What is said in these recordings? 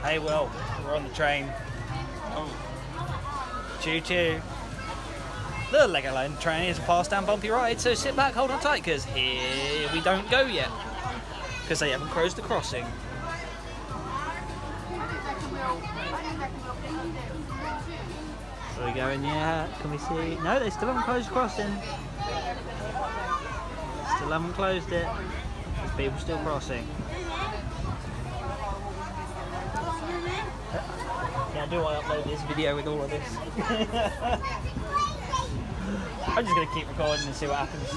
Hey Will, we're on the train. Oh. Choo choo. The Legoland train is a fast and bumpy ride, so sit back, hold on tight, because here we don't go yet. Because they haven't closed the crossing. Are we going yet? Can we see? No, they still haven't closed the crossing. Still haven't closed it. There's people still crossing. Yeah, do I upload this video with all of this? I'm just going to keep recording and see what happens.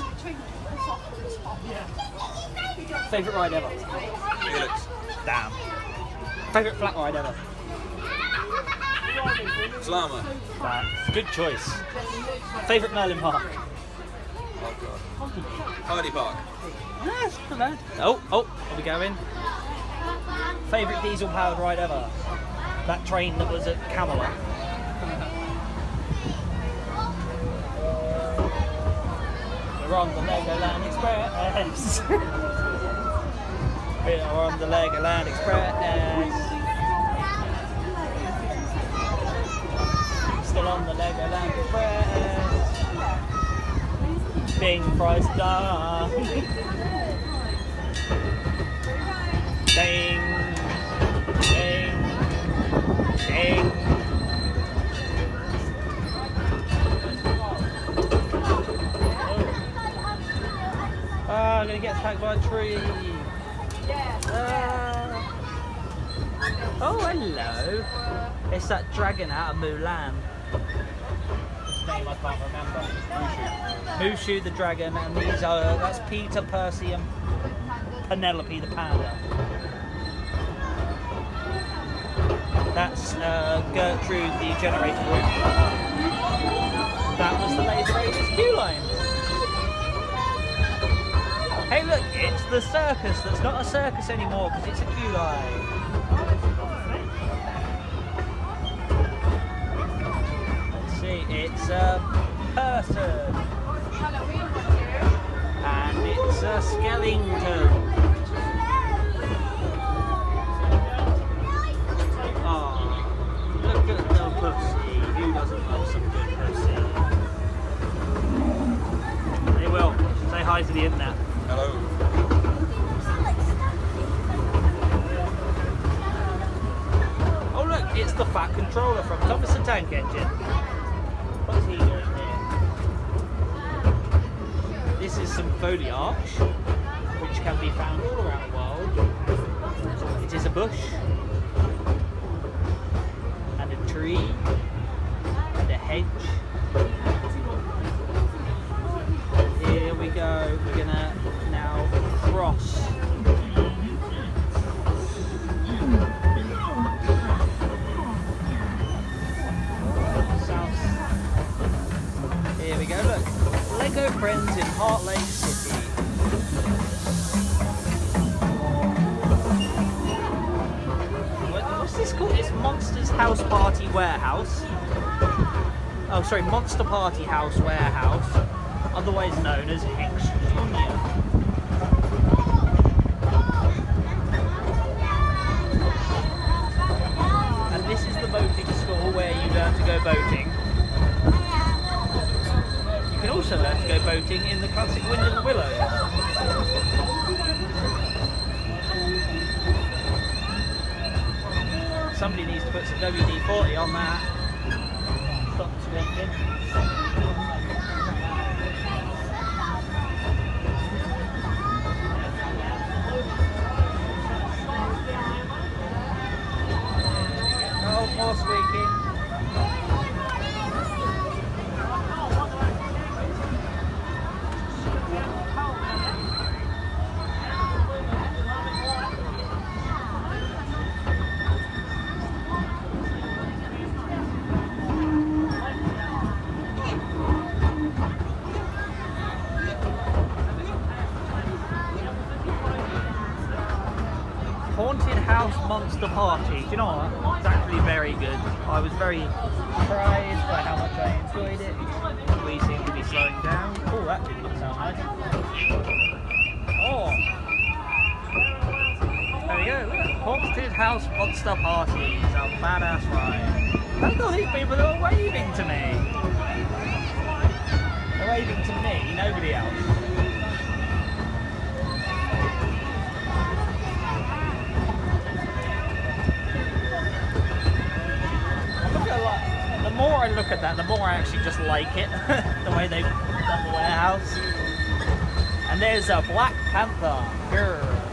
Favourite ride ever? Felix. Damn. Favourite flat ride ever? Slama. That's good choice. Favourite Merlin Park? Oh god. Hardy Park. Yes, not bad. Oh, are we going? Favourite diesel powered ride ever? That train that was at Camelot. We're on the Legoland Express. We're on the Legoland Express. Still on the Legoland Express. Bing fries done. Ding, ding, ding. I'm gonna get attacked by a tree. Oh, hello. It's that dragon out of Mulan. His name I can't remember. Mushu the dragon, and these are that's Peter, Percy, and Penelope the panda. That's Gertrude the generator room. That was the Laser Raiders queue line. Hey look, it's the circus that's not a circus anymore because it's a queue line. Let's see, it's a person. And it's a skeleton. Oh, look at the pussy. Who doesn't love some good pussy? Hey Will, say hi to the internet. Hello. Oh look, it's the fat controller from Thomas the Tank Engine. What's he doing here? This is some foliage, which can be found all around the world. It is a bush, and a tree, and a hedge. Here we go, we're gonna now cross. Here we go, look. Lego Friends in Heart Lake City. What's this called? It's Monsters House Party Warehouse. Oh, sorry, Monster Party House Warehouse, otherwise known as Hex Junior. And this is the boating school where you learn to go boating. You can also learn to go boating in the classic Windsor Willows. Somebody needs to put some WD-40 on that. Stop squinting. Oh, more squeaking. Haunted House Monster Party. Do you know what? It's actually very good. I was very surprised by how much I enjoyed it. We seem to be slowing down. Oh, that didn't sound nice. Oh! There we go, look. Haunted House Monster Party is a badass ride. Look at all these people that are waving to me. They're waving to me, nobody else. The more I look at that, the more I actually just like it. The way they've done the warehouse. And there's a Black Panther. Grr.